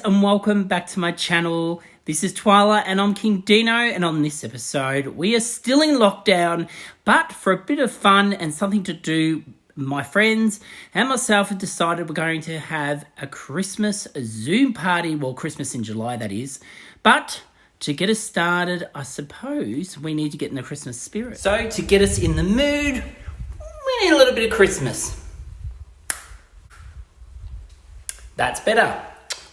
and welcome back to my channel. This is Twyla and I'm King Dino, and on this episode we are still in lockdown, but for a bit of fun and something to do, my friends and myself have decided we're going to have a Christmas Zoom party. Well, Christmas in July, that is. But to get us started, I suppose we need to get in the Christmas spirit. So to get us in the mood, we need a little bit of Christmas. That's better.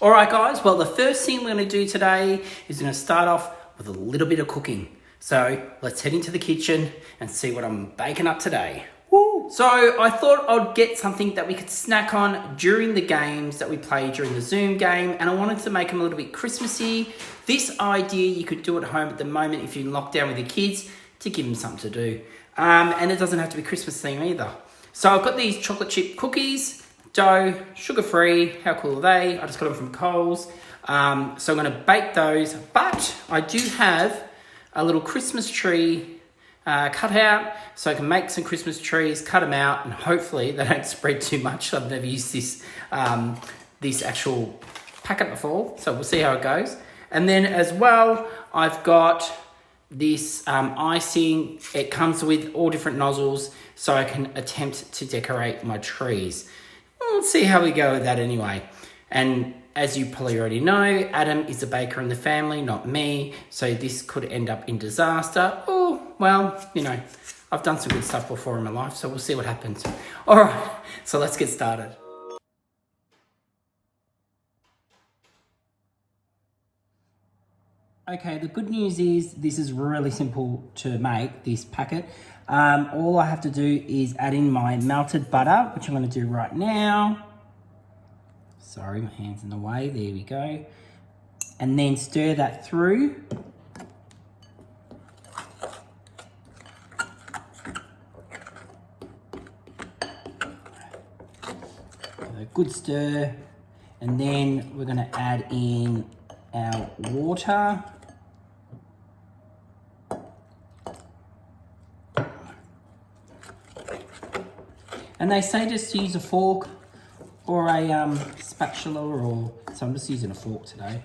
All right, guys. Well, the first thing we're going to do today is going to start off with a little bit of cooking. So let's head into the kitchen and see what I'm baking up today. Woo! So I thought I'd get something that we could snack on during the games that we play during the Zoom game, and I wanted to make them a little bit Christmassy. This idea you could do at home at the moment if you're in lockdown with your kids to give them something to do. And it doesn't have to be Christmas theme either. So I've got these chocolate chip cookies. Dough, sugar-free, how cool are they? I just got them from Coles. So I'm going to bake those, but I do have a little Christmas tree cut out, so I can make some Christmas trees, cut them out, and hopefully they don't spread too much. I've never used this actual packet before, so we'll see how it goes. And then as well, I've got this icing. It comes with all different nozzles, so I can attempt to decorate my trees. Let's see how we go with that anyway. And as you probably already know, Adam is a baker in the family, not me. So this could end up in disaster. Oh, well, you know, I've done some good stuff before in my life, so we'll see what happens. All right, so let's get started. Okay, the good news is this is really simple to make, this packet. All I have to do is add in my melted butter, which I'm going to do right now. Sorry, my hand's in the way. There we go. And then stir that through. A good stir. And then we're going to add in our water. And they say just to use a fork or a spatula, so I'm just using a fork today.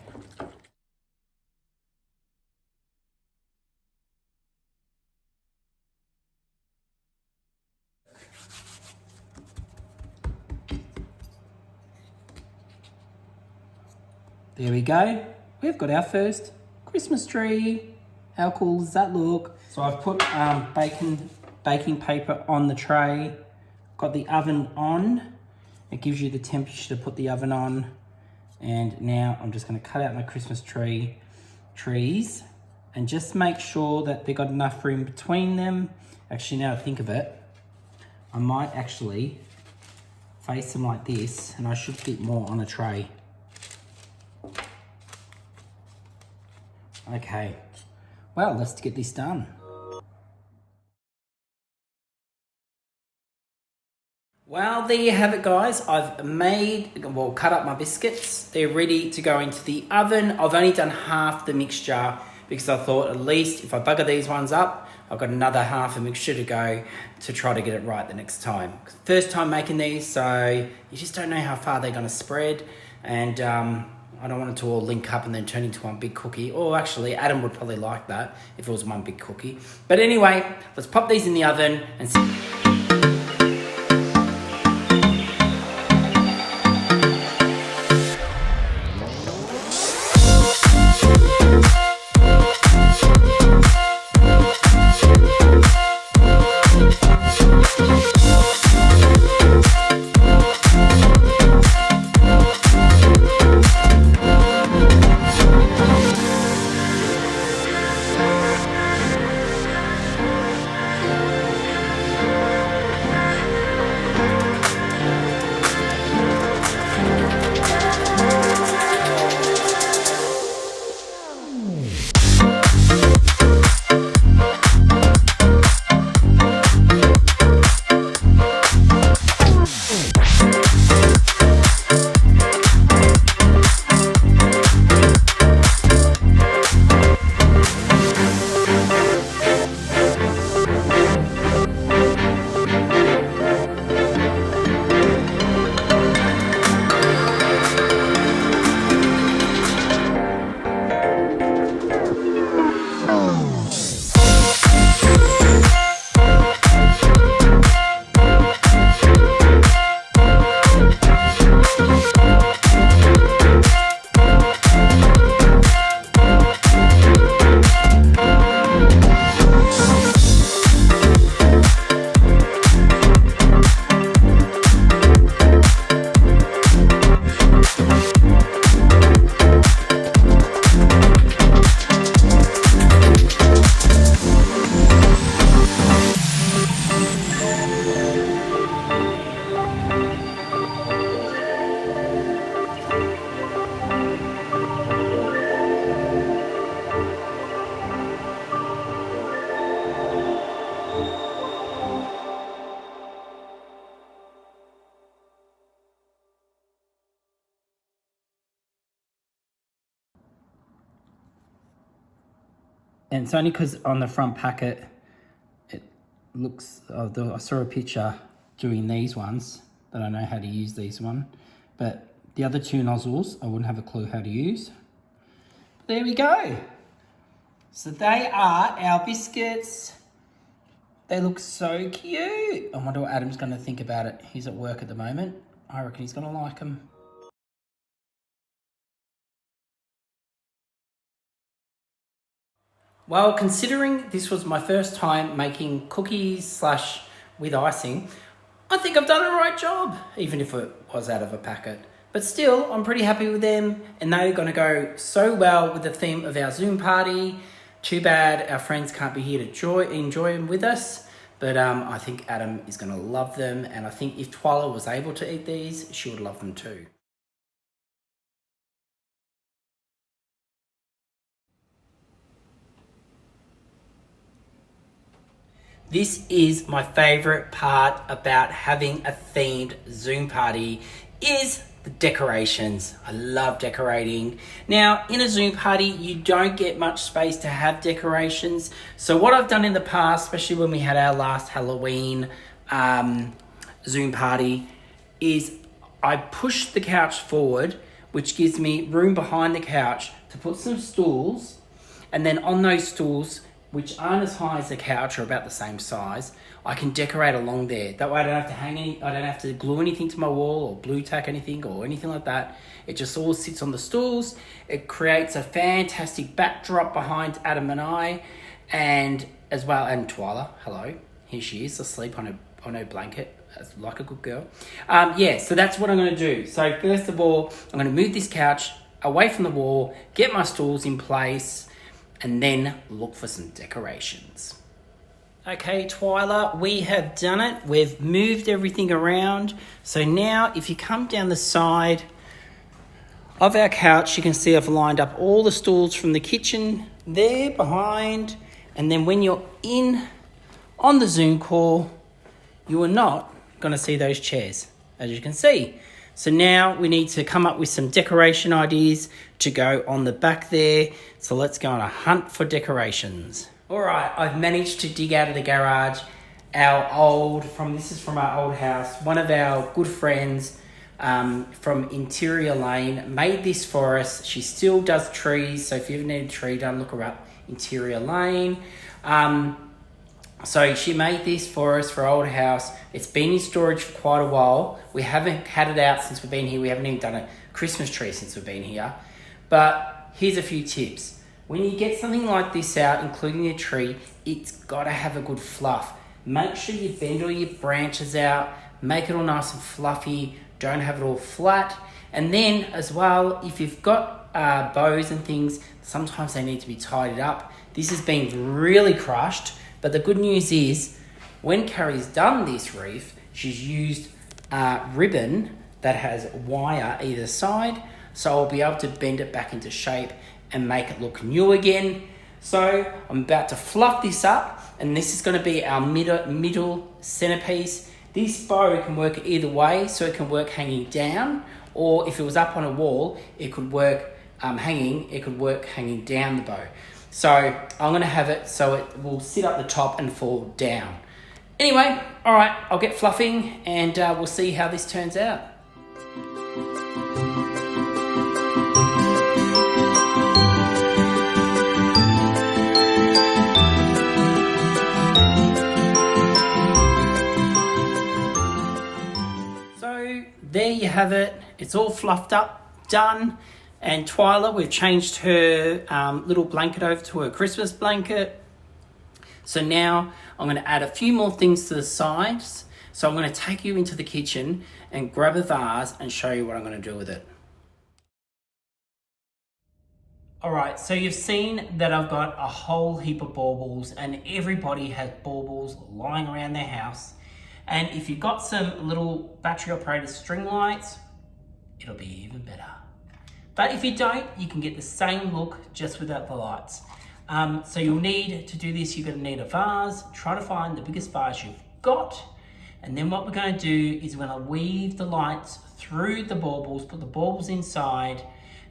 There we go. We've got our first Christmas tree. How cool does that look? So I've put baking paper on the tray. Got the oven on. It gives you the temperature to put the oven on. And now I'm just going to cut out my Christmas trees and just make sure that they've got enough room between them. Actually, now I think of it, I might actually face them like this, and I should fit more on a tray. Okay, well, let's get this done. Well, there you have it, guys. I've cut up my biscuits. They're ready to go into the oven. I've only done half the mixture because I thought at least if I bugger these ones up, I've got another half a mixture to go to try to get it right the next time. First time making these, so you just don't know how far they're going to spread. And I don't want it to all link up and then turn into one big cookie. Or actually, Adam would probably like that if it was one big cookie. But anyway, let's pop these in the oven and see. And it's only because on the front packet, it looks, I saw a picture doing these ones, that I know how to use these one. But the other two nozzles, I wouldn't have a clue how to use. But there we go. So they are our biscuits. They look so cute. I wonder what Adam's gonna think about it. He's at work at the moment. I reckon he's gonna like them. Well, considering this was my first time making cookies / with icing, I think I've done a right job, even if it was out of a packet. But still, I'm pretty happy with them, and they're gonna go so well with the theme of our Zoom party. Too bad our friends can't be here to enjoy them with us, but I think Adam is gonna love them, and I think if Twyla was able to eat these, she would love them too. This is my favorite part about having a themed Zoom party is the decorations. I love decorating. Now, in a Zoom party, you don't get much space to have decorations. So what I've done in the past, especially when we had our last Halloween Zoom party, is I push the couch forward, which gives me room behind the couch to put some stools, and then on those stools, which aren't as high as the couch or about the same size, I can decorate along there. That way I don't have to I don't have to glue anything to my wall or blue tack anything or anything like that. It just all sits on the stools. It creates a fantastic backdrop behind Adam and I, and as well, and Twyla, hello. Here she is, asleep on her blanket, like a good girl. Yeah, so that's what I'm gonna do. So first of all, I'm gonna move this couch away from the wall, get my stools in place, and then look for some decorations. Okay, Twyla, we have done it. We've moved everything around. So now if you come down the side of our couch, you can see I've lined up all the stools from the kitchen there behind. And then when you're in on the Zoom call, you are not gonna see those chairs, as you can see. So now we need to come up with some decoration ideas to go on the back there. So let's go on a hunt for decorations. All right, I've managed to dig out of the garage this is from our old house. One of our good friends from Interior Lane made this for us. She still does trees, so if you ever need a tree done, look her up, Interior Lane. So she made this for us for our old house. It's been in storage for quite a while. We haven't had it out since we've been here. We haven't even done a Christmas tree since we've been here. But here's a few tips. When you get something like this out, including a tree, it's gotta have a good fluff. Make sure you bend all your branches out, make it all nice and fluffy, don't have it all flat. And then as well, if you've got bows and things, sometimes they need to be tidied up. This has been really crushed. But the good news is, when Carrie's done this wreath, she's used ribbon that has wire either side, so I'll be able to bend it back into shape and make it look new again. So I'm about to fluff this up, and this is going to be our middle centerpiece. This bow can work either way, so it can work hanging down, or if it was up on a wall, it could work hanging down the bow. So I'm gonna have it so it will sit up the top and fall down. Anyway, all right, I'll get fluffing and we'll see how this turns out. So there you have it. It's all fluffed up, done. And Twyla, we've changed her little blanket over to her Christmas blanket. So now I'm going to add a few more things to the sides. So I'm going to take you into the kitchen and grab a vase and show you what I'm going to do with it. All right, so you've seen that I've got a whole heap of baubles, and everybody has baubles lying around their house. And if you've got some little battery operated string lights, it'll be even better. But if you don't, you can get the same look just without the lights. So you'll need to do this, you're gonna need a vase. Try to find the biggest vase you've got. And then what we're gonna do is we're gonna weave the lights through the baubles, put the baubles inside,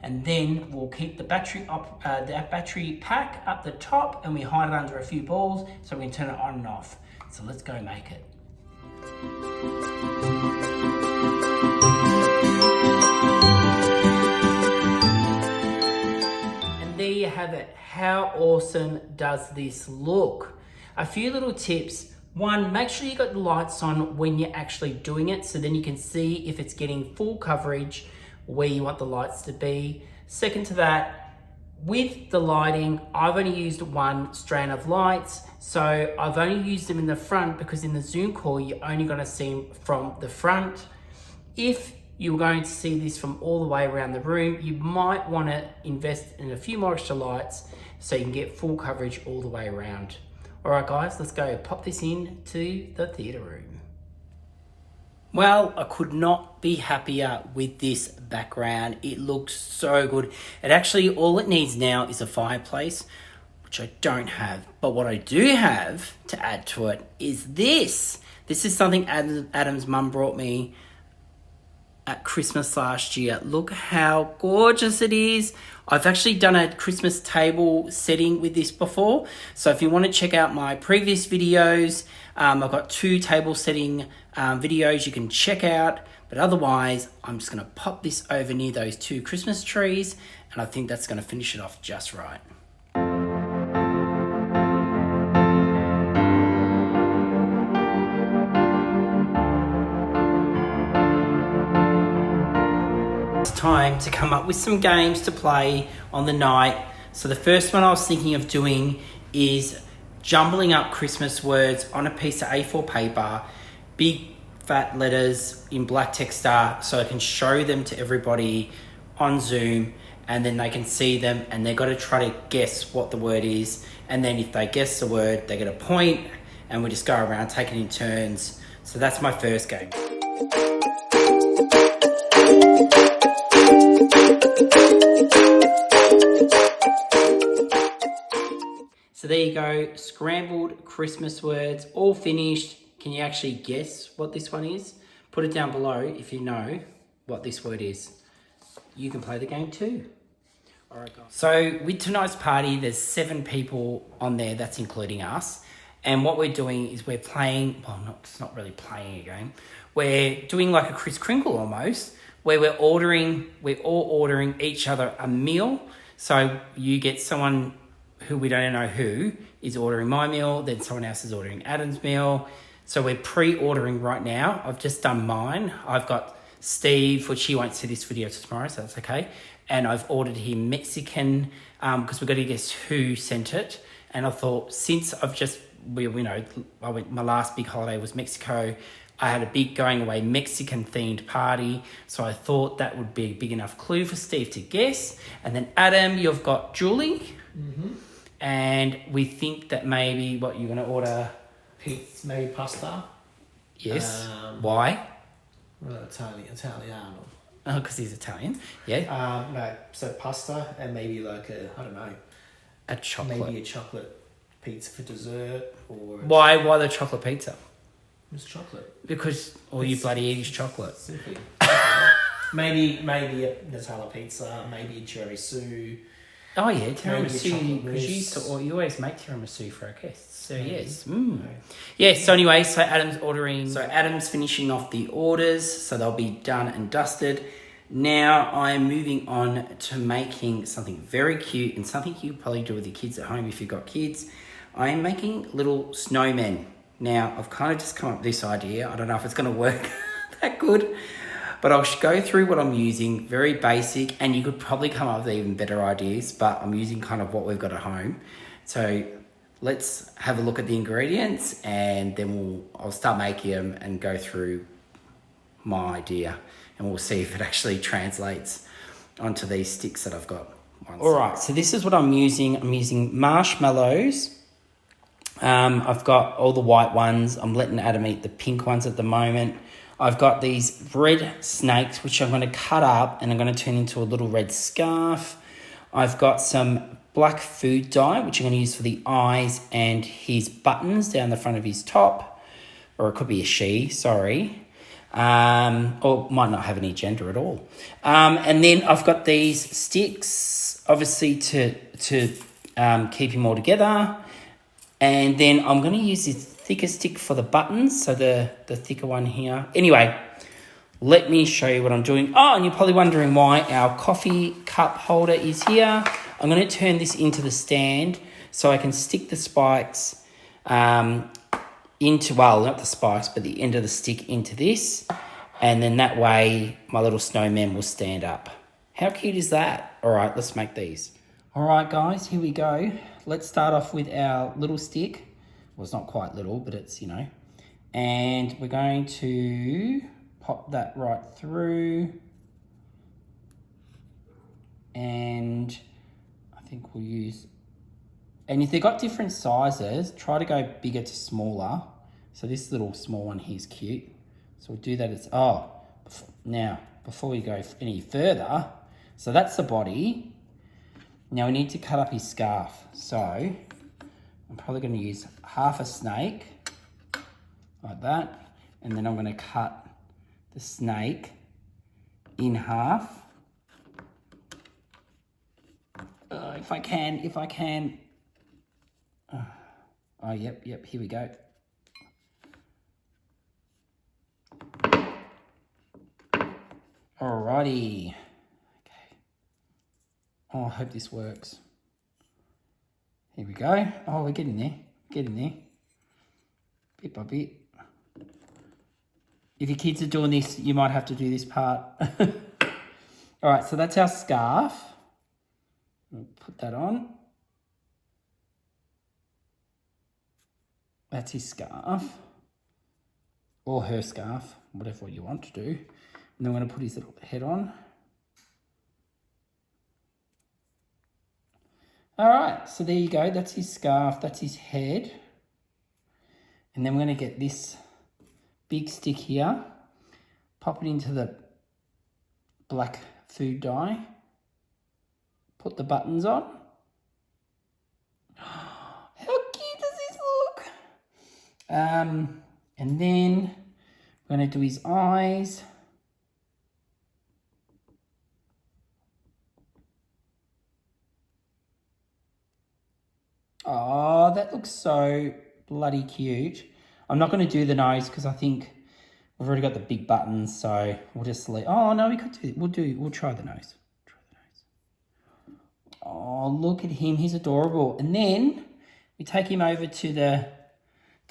and then we'll keep the battery pack up the top, and we hide it under a few balls so we can turn it on and off. So let's go make it. And there you have it. How awesome does this look? A few little tips. One, make sure you got the lights on when you're actually doing it, so then you can see if it's getting full coverage where you want the lights to be. Second to that, with the lighting, I've only used one strand of lights, so I've only used them in the front because in the Zoom call, you're only gonna see them from the front. If you're going to see this from all the way around the room, you might wanna invest in a few more extra lights so you can get full coverage all the way around. All right, guys, let's go pop this into the theatre room. Well, I could not be happier with this background. It looks so good. It actually, all it needs now is a fireplace, which I don't have. But what I do have to add to it is this. This is something Adam's mum brought me at Christmas last year. Look how gorgeous it is. I've actually done a Christmas table setting with this before. So if you want to check out my previous videos, I've got 2 table setting videos you can check out. But otherwise, I'm just going to pop this over near those 2 Christmas trees, and I think that's going to finish it off just right. Time to come up with some games to play on the night. So the first one I was thinking of doing is jumbling up Christmas words on a piece of A4 paper, big fat letters in black texter, so I can show them to everybody on Zoom, and then they can see them, and they've got to try to guess what the word is. And then if they guess the word, they get a point, and we just go around taking in turns. So that's my first game. So there you go, scrambled Christmas words, all finished. Can you actually guess what this one is? Put it down below if you know what this word is. You can play the game too. All right, guys. So with tonight's party, there's 7 people on there, that's including us. And what we're doing is we're playing, well, it's not really playing a game. We're doing like a Kris Kringle almost, where we're all ordering each other a meal. So you get someone who we don't know who is ordering my meal, then someone else is ordering Adam's meal. So we're pre-ordering right now. I've just done mine. I've got Steve, which he won't see this video tomorrow, so that's okay. And I've ordered him Mexican because we've got to guess who sent it. And I thought, since my last big holiday was Mexico, I had a big going away Mexican themed party. So I thought that would be a big enough clue for Steve to guess. And then Adam, you've got Julie. Mm-hmm. And we think that maybe what you're going to order, pizza, maybe pasta. Yes. Why? Well, Italiano. Oh, because he's Italian. Yeah. No, so pasta and maybe like a chocolate. Maybe a chocolate pizza for dessert, or Why the chocolate pizza? It's chocolate. Because all you bloody eat is chocolate. Simply. maybe a Nutella pizza, maybe a tiramisu. Oh yeah, tiramisu, because you always make tiramisu for our guests. So yes. Mm. Yeah, so anyway, so Adam's ordering. So Adam's finishing off the orders, so they'll be done and dusted. Now I'm moving on to making something very cute and something you probably do with your kids at home if you've got kids. I am making little snowmen. Now I've kind of just come up with this idea. I don't know if it's going to work that good. But I'll go through what I'm using, very basic, and you could probably come up with even better ideas, but I'm using kind of what we've got at home. So let's have a look at the ingredients, and then I'll start making them and go through my idea, and we'll see if it actually translates onto these sticks that I've got. All right, so this is what I'm using. I'm using marshmallows. I've got all the white ones. I'm letting Adam eat the pink ones at the moment. I've got these red snakes, which I'm going to cut up and I'm going to turn into a little red scarf. I've got some black food dye, which I'm going to use for the eyes and his buttons down the front of his top. Or it could be a she, sorry. or might not have any gender at all. And then I've got these sticks, obviously to keep them all together. And then I'm going to use this thicker stick for the buttons, so the thicker one here. Anyway, let me show you what I'm doing. Oh, and you're probably wondering why our coffee cup holder is here. I'm going to turn this into the stand so I can stick the spikes into, well, not the spikes, but the end of the stick into this. And then that way my little snowman will stand up. How cute is that? All right, let's make these. All right, guys, here we go. Let's start off with our little stick. Well, it's not quite little, but it's, you know. And we're going to pop that right through. And I think we'll use, and if they've got different sizes, try to go bigger to smaller. So this little small one here is cute. So we'll do that as, now, before we go any further, so that's the body. Now we need to cut up his scarf. So I'm probably going to use half a snake, like that. And then I'm going to cut the snake in half. If I can. Oh, yep, here we go. Alrighty. Okay. Oh, I hope this works. Here we go. Oh, we're getting there. Bit by bit. If your kids are doing this, you might have to do this part. All right, so that's our scarf. We'll put that on. That's his scarf. Or her scarf, whatever you want to do. And then we're going to put his little head on. All right, so there you go. That's his scarf. That's his head. And then we're going to get this big stick here. Pop it into the black food dye. Put the buttons on. How cute does this look? And then we're going to do his eyes. Oh, that looks so bloody cute. I'm not going to do the nose because I think we've already got the big buttons, so we'll just leave. Oh no, we could do. We'll try the nose. Oh, look at him. He's adorable. And then we take him over to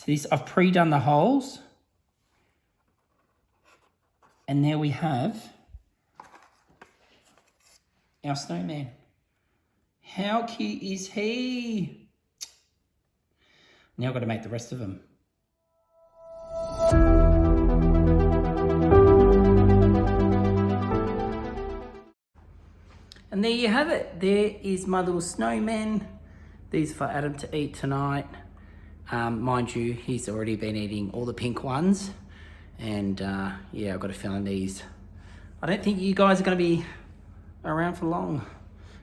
this. I've pre-done the holes. And there we have our snowman. How cute is he? Now I've got to make the rest of them. And there you have it. There is my little snowman. These are for Adam to eat tonight. Mind you, he's already been eating all the pink ones. And yeah, I've got a feeling these, I don't think you guys are going to be around for long.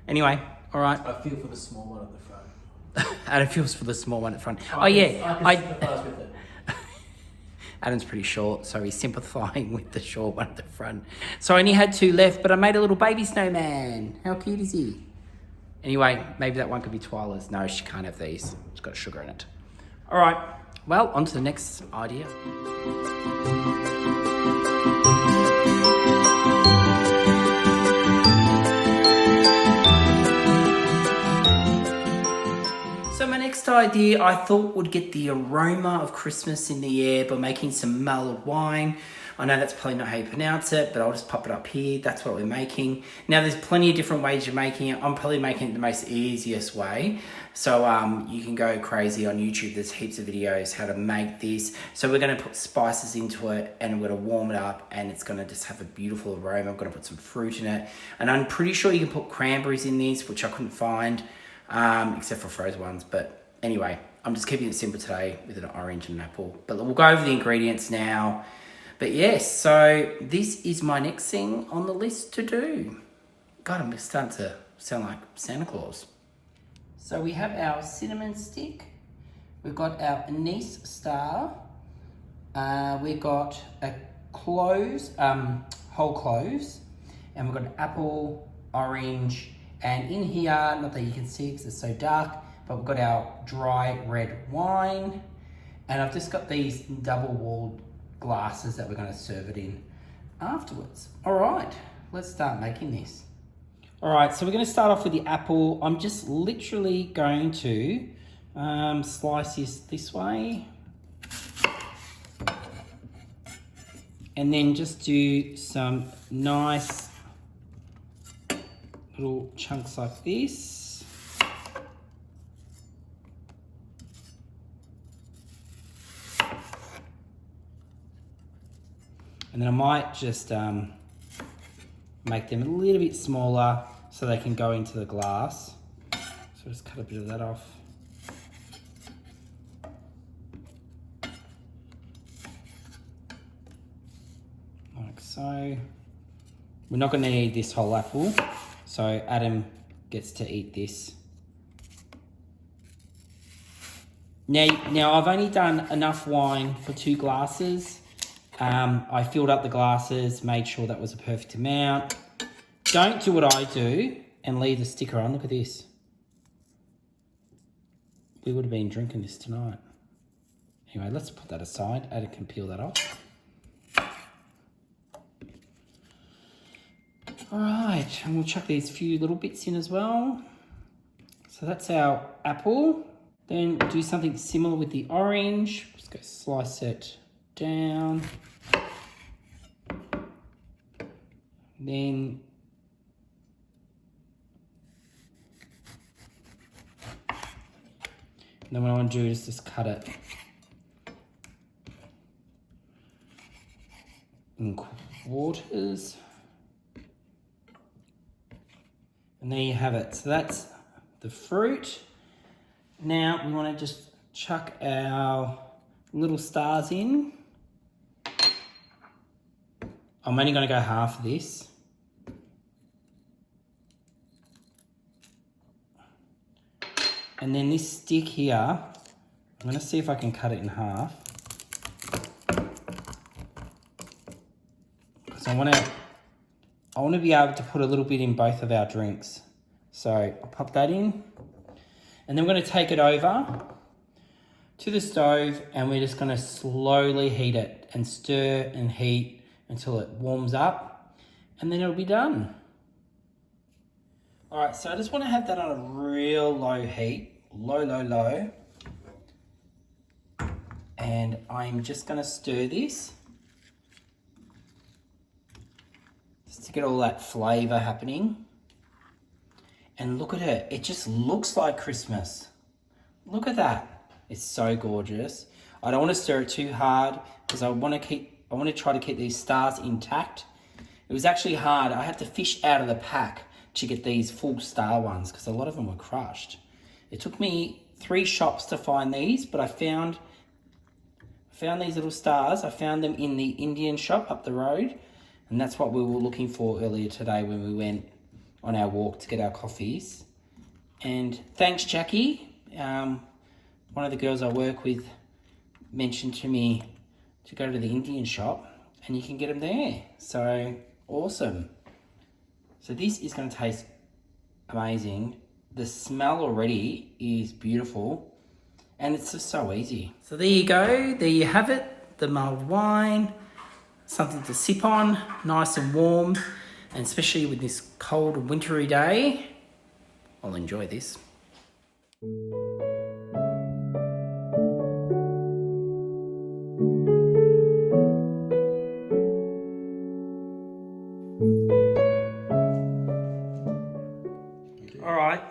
Anyway, all right. I feel for the small one at the front. Adam feels for the small one at the front. Oh yeah, I can sympathise with it. Adam's pretty short, so he's sympathising with the short one at the front. So I only had 2 left, but I made a little baby snowman. How cute is he? Anyway, maybe that one could be Twyla's. No, she can't have these. It's got sugar in it. All right, well, on to the next idea. So my next idea I thought would get the aroma of Christmas in the air by making some mulled wine. I know that's probably not how you pronounce it, but I'll just pop it up here. That's what we're making. Now there's plenty of different ways you're making it. I'm probably making it the most easiest way. So you can go crazy on YouTube. There's heaps of videos how to make this. So we're going to put spices into it and we're going to warm it up and it's going to just have a beautiful aroma. I'm going to put some fruit in it. And I'm pretty sure you can put cranberries in this, which I couldn't find. Except for frozen ones, but anyway, I'm just keeping it simple today with an orange and an apple. But we'll go over the ingredients now. But yes, so this is my next thing on the list to do. God, I'm starting to sound like Santa Claus. So we have our cinnamon stick. We've got our anise star. We've got a cloves, whole cloves, and we've got an apple, orange, and in here, not that you can see because it's so dark, but we've got our dry red wine, and I've just got these double-walled glasses that we're going to serve it in afterwards. All right, let's start making this. All right, so we're going to start off with the apple. I'm just literally going to slice this way. And then just do some nice little chunks like this. And then I might just make them a little bit smaller so they can go into the glass. So just cut a bit of that off. Like so. We're not going to need this whole apple, so Adam gets to eat this. Now I've only done enough wine for 2 glasses. I filled up the glasses, made sure that was a perfect amount. Don't do what I do and leave the sticker on. Look at this. We would have been drinking this tonight. Anyway, let's put that aside. Adam can peel that off. All right, and we'll chuck these few little bits in as well. So that's our apple. Then we'll do something similar with the orange. Just go slice it down. Then what I want to do is just cut it in quarters. And there you have it. So that's the fruit. Now we want to just chuck our little stars in. I'm only going to go half of this. And then this stick here, I'm going to see if I can cut it in half. Because I want to be able to put a little bit in both of our drinks. So I'll pop that in. And then we're going to take it over to the stove and we're just going to slowly heat it and stir and heat until it warms up. And then it'll be done. All right, so I just want to have that on a real low heat. Low. And I'm just going to stir this. Just to get all that flavour happening. And look at it. It just looks like Christmas. Look at that. It's so gorgeous. I don't want to stir it too hard because I want to try to keep these stars intact. It was actually hard. I had to fish out of the pack to get these full star ones because a lot of them were crushed. It took me 3 shops to find these, but I found these little stars. I found them in the Indian shop up the road, and that's what we were looking for earlier today when we went on our walk to get our coffees. And thanks, Jackie. One of the girls I work with mentioned to me to go to the Indian shop, and you can get them there. So awesome. So this is going to taste amazing. The smell already is beautiful and it's just so easy. So there you go. There you have it. The mulled wine. Something to sip on. Nice and warm. And especially with this cold wintry day, I'll enjoy this.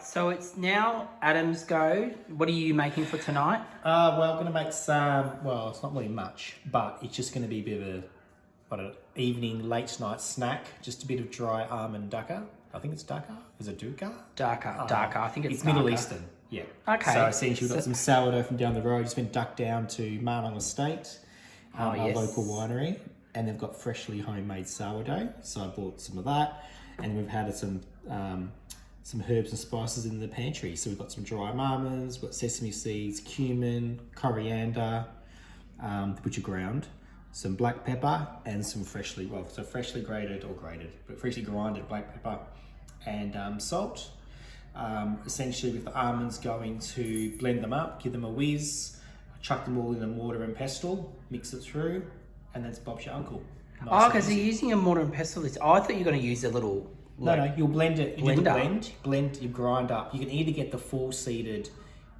So it's now Adam's go. What are you making for tonight? Well, I'm going to make some, well, it's not really much, but it's just going to be a bit of an evening, late night snack. Just a bit of dry almond dukkha. I think it's dukkha. Is it dukkha? Dukkha. I think it's Middle Eastern. Yeah. Okay. So essentially we've got some sourdough from down the road. Just been ducked down to Marnong Estate, our local winery. And they've got freshly homemade sourdough. So I bought some of that. And we've had some herbs and spices in the pantry. So we've got some dry almonds, we've got sesame seeds, cumin, coriander, which are ground, some black pepper, and some freshly grinded black pepper, and salt. Essentially, with the almonds, going to blend them up, give them a whiz, chuck them all in a mortar and pestle, mix it through, and that's Bob's your uncle. Nice. Oh, because you're using a mortar and pestle. I thought you were going to use a little... No, you'll blend it. You do the blend, you grind up. You can either get the full-seeded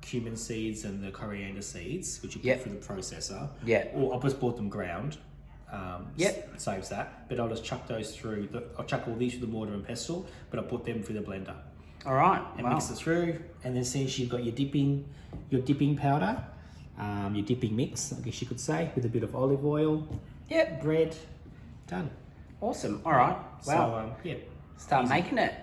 cumin seeds and the coriander seeds, which you put through the processor. Yeah. Or I just bought them ground. Saves that. But I'll just chuck those through. I'll chuck all these through the mortar and pestle, but I'll put them through the blender. All right. And mix it through. And then since you've got your dipping powder, your dipping mix, I guess you could say, with a bit of olive oil. Yep. Bread. Done. Awesome. All right. Wow. So, start making it.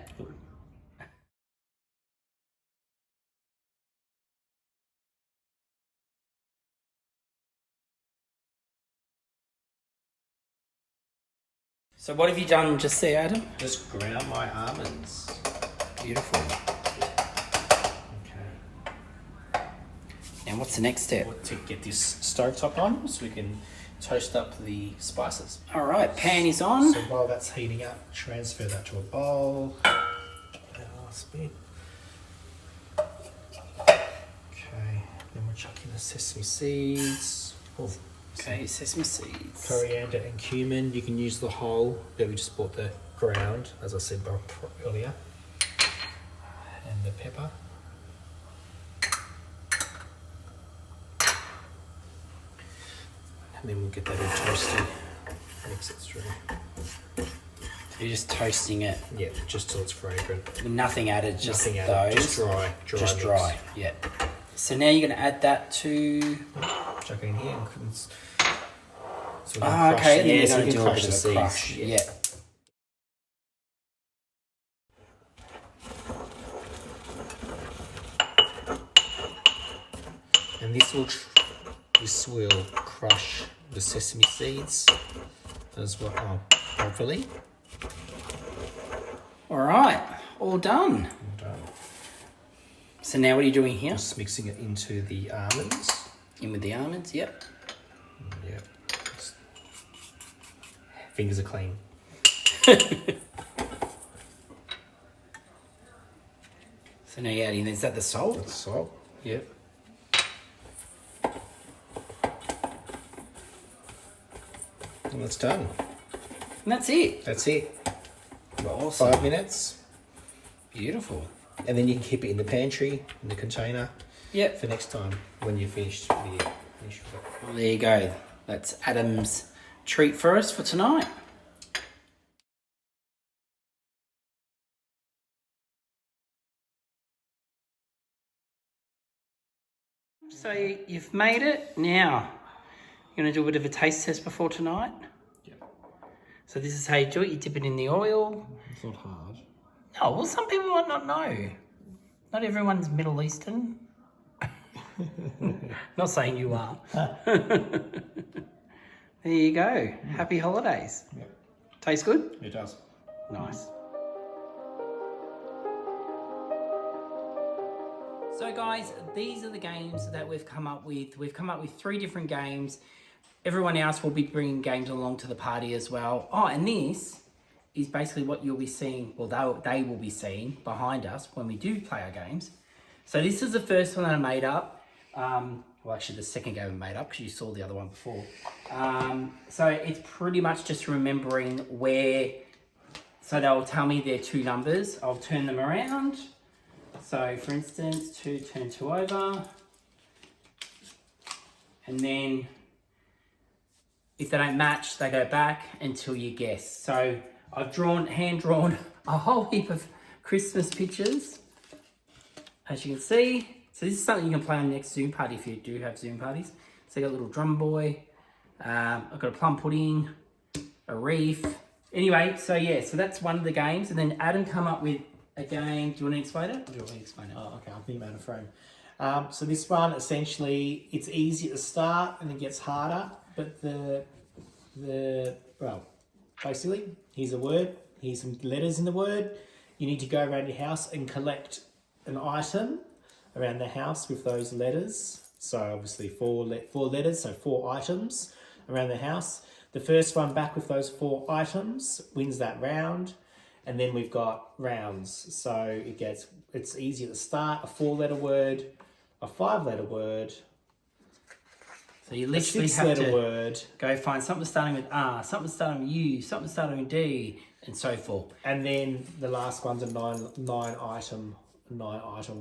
So what have you done just there, Adam? Just ground my almonds. Beautiful. Okay. And what's the next step? To get this stovetop on so we can toast up the spices. All right, pan is on. So while that's heating up, transfer that to a bowl. Last bit. Okay, then we're chucking the sesame seeds. Oh, okay, sesame seeds. Coriander and cumin. You can use the whole, but we just bought the ground, as I said earlier. And the pepper. And then we'll get that all toasted. Mix it through. You're just toasting it? Yeah, just till it's fragrant. With nothing added, just nothing added, those? just dry. Just dry, yeah. So now you're going to add that to... Chuck it in here. So okay, and then you're going to do a crush bit of a crush. Yeah. And this will crush the sesame seeds as well, hopefully. All right, all done. So now what are you doing here? Just mixing it into the almonds. In with the almonds, yep. Yep. Fingers are clean. So now you're adding, is that the salt? That's salt. Yep. And that's done. And that's it. That's it. Awesome. 5 minutes. Beautiful. And then you can keep it in the pantry, in the container. Yep. For next time when you're finished with it. Well, there you go. That's Adam's treat for us for tonight. So you've made it. Now, you're going to do a bit of a taste test before tonight? Yep. So this is how you do it. You dip it in the oil. It's not hard. No, well, some people might not know. Not everyone's Middle Eastern. Not saying you are. There you go. Happy holidays. Yep. Tastes good? It does. Nice. So guys, these are the games that we've come up with. We've come up with 3 different games. Everyone else will be bringing games along to the party as well. Oh, and this is basically what you'll be seeing, well, they will be seeing behind us when we do play our games. So this is the first one that I made up. Well, actually the second game I made up because you saw the other one before. So it's pretty much just remembering where, so they'll tell me their 2 numbers. I'll turn them around. So for instance, 2, turn 2 over. And then if they don't match, they go back until you guess. So I've hand-drawn a whole heap of Christmas pictures, as you can see. So this is something you can play on the next Zoom party if you do have Zoom parties. So I got a little drum boy, I've got a plum pudding, a reef. Anyway, so yeah, so that's one of the games. And then Adam come up with a game. Do you want to explain it? Or do you want me to explain it? Oh, okay, I'll think about a frame. So this one, essentially, it's easy at the start and it gets harder. But well, basically, here's a word. Here's some letters in the word. You need to go around your house and collect an item around the house with those letters. So obviously 4 letters, so 4 items. around the house. The first one back with those 4 items wins that round. And then we've got rounds. So it's easy at the start, a 4-letter word, a 5-letter word, So you a literally have 6-letter to word, go find something starting with R, something starting with U, something starting with D, and so forth. and then the last one's a 9-item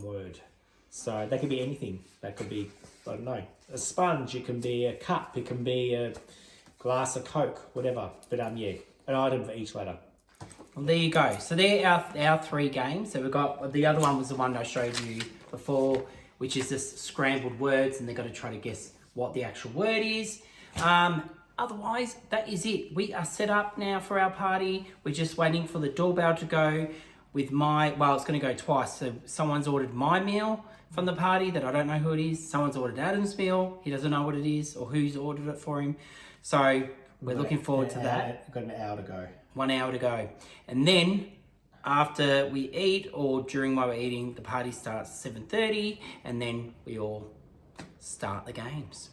word. So that could be anything. That could be, I don't know, a sponge. It can be a cup. It can be a glass of Coke, whatever. But yeah, an item for each letter. Well, there you go. So they're our 3 games. So we've got, the other one was the one I showed you before, which is just scrambled words, and they've got to try to guess what the actual word is. Otherwise, that is it. We are set up now for our party. We're just waiting for the doorbell to go with it's going to go twice. So someone's ordered my meal from the party that I don't know who it is. Someone's ordered Adam's meal. He doesn't know what it is or who's ordered it for him. So we're looking forward to that. We've got an hour to go. 1 hour to go. And then after we eat, or during while we're eating, the party starts at 7:30, and then we all start the games.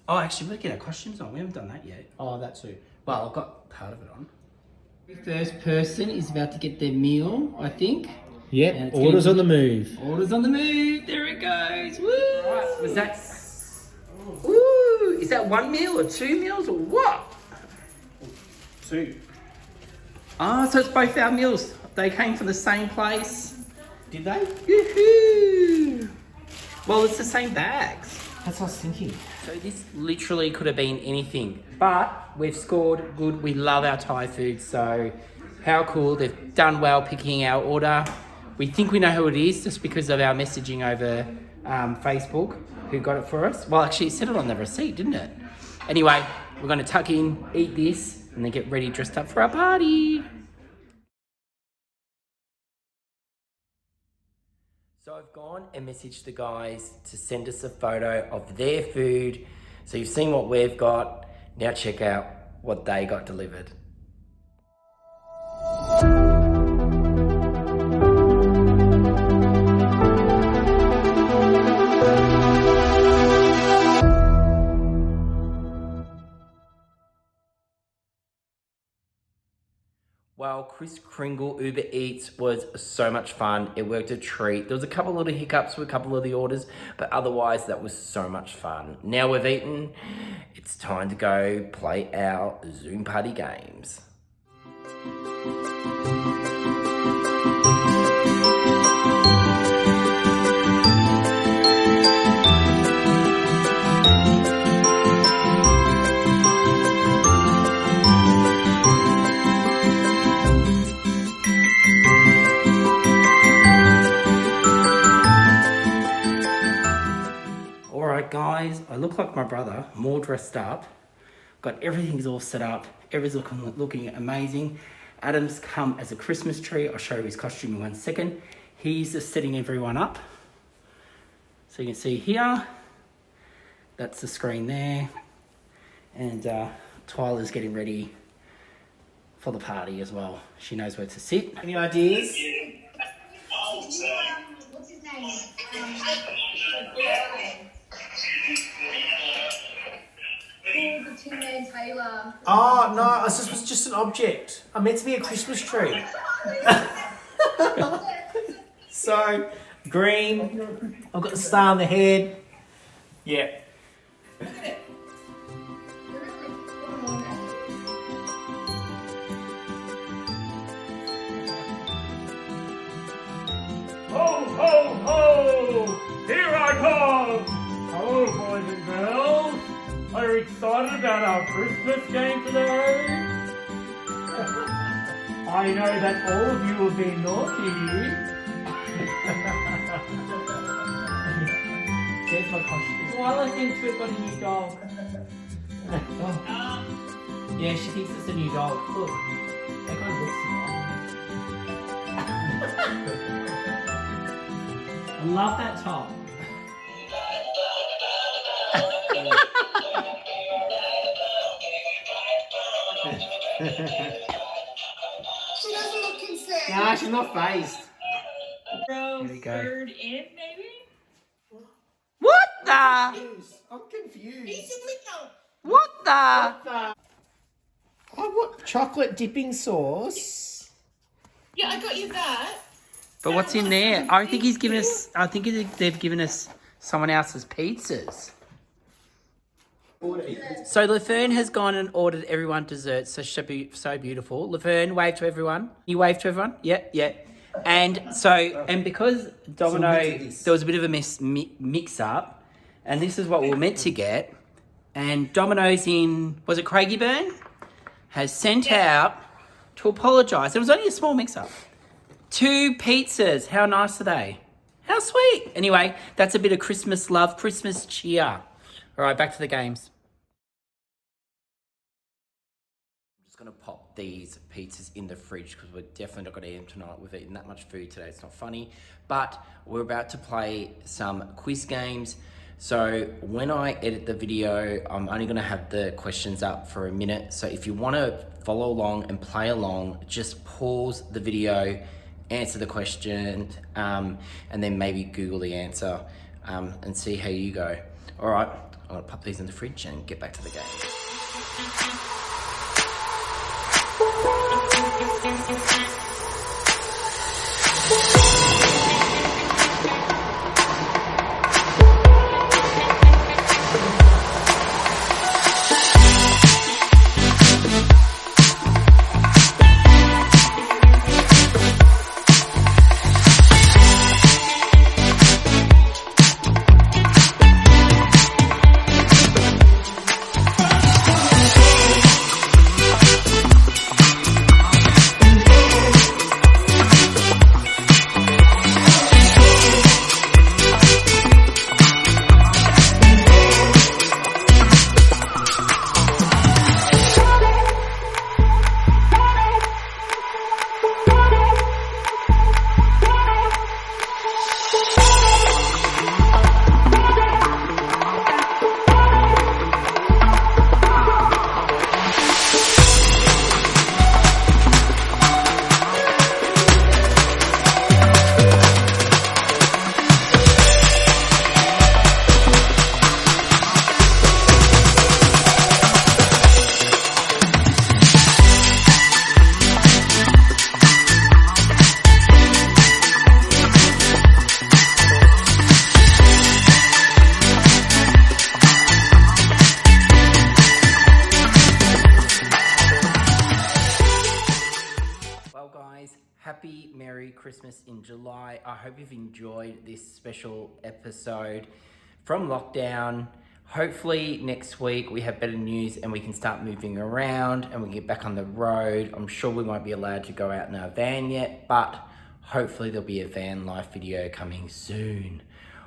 Oh, actually, we'll get our costumes on. We haven't done that yet. Oh, that too. Well, I've got part of it on. The first person is about to get their meal, I think. Yep, orders on the move. Orders on the move. There it goes. Woo! Right, was that... Woo! Is that 1 meal or 2 meals or what? 2. Oh, so it's both our meals. They came from the same place. Did they? Yoo-hoo! Well, it's the same bags. That's what I was thinking. So this literally could have been anything, but we've scored good. We love our Thai food, so how cool. They've done well picking our order. We think we know who it is just because of our messaging over Facebook, who got it for us. Well, actually, it said it on the receipt, didn't it? Anyway, we're going to tuck in, eat this, and then get ready, dressed up for our party. So I've gone and messaged the guys to send us a photo of their food. So you've seen what we've got. Now check out what they got delivered. Well, Kris Kringle Uber Eats was so much fun. It worked a treat. There was a couple of little hiccups with a couple of the orders, but otherwise that was so much fun. Now we've eaten, it's time to go play our Zoom party games. Guys, I look like my brother, more dressed up. Got everything's all set up. Everything's looking amazing. Adam's come as a Christmas tree. I'll show you his costume in 1 second. He's just setting everyone up. So you can see here, that's the screen there. And Tyler's getting ready for the party as well. She knows where to sit. Any ideas? What's his name? The Tin Man Taylor. Oh, no, this was just an object. I meant to be a Christmas tree. So, green. I've got the star on the head. Yeah. Ho, ho, ho! Here I come! Hello, boys and girls. Are you excited about our Christmas game today? I know that all of you will be naughty. There's my costume. Twyla thinks we've got a new dog. Yeah, she thinks it's a new dog. Look, that guy looks similar. I love that top. She doesn't look concerned. Nah, she's not phased. Row Here we go. third in, maybe? What the? I'm confused. He's a window. What the? Oh, what? Chocolate dipping sauce? Yeah, I got you that. But what's in there? I think he's given us. I think they've given us someone else's pizzas. So Laverne has gone and ordered everyone desserts. So should be so beautiful. Laverne, wave to everyone. You wave to everyone. Yeah, yeah. And because Domino, there was a bit of a mix up, and this is what we were meant to get. And Domino's was it Craigieburn, has sent out to apologise. It was only a small mix up. 2 pizzas. How nice are they? How sweet. Anyway, that's a bit of Christmas love, Christmas cheer. All right, back to the games. I'm just going to pop these pizzas in the fridge because we're definitely not going to eat them tonight. We've eaten that much food today. It's not funny. But we're about to play some quiz games. So when I edit the video, I'm only going to have the questions up for a minute. So if you want to follow along and play along, just pause the video, answer the question, and then maybe Google the answer and see how you go. All right, I'm going to pop these in the fridge and get back to the game. Happy Merry Christmas in July. I hope you've enjoyed this special episode from lockdown. Hopefully next week we have better news and we can start moving around and we get back on the road. I'm sure we won't be allowed to go out in our van yet, but hopefully there'll be a van life video coming soon.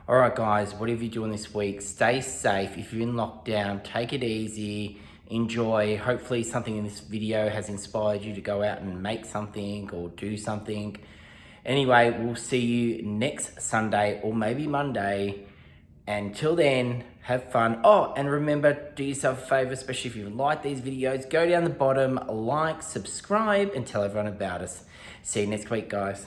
All right, guys, whatever you're doing this week, stay safe. If you're in lockdown, take it easy. Enjoy. Hopefully something in this video has inspired you to go out and make something or do something. Anyway, we'll see you next Sunday or maybe Monday. Until then, have fun. Oh, and remember, do yourself a favor, especially if you like these videos, go down the bottom, like, subscribe, and tell everyone about us. See you next week, guys.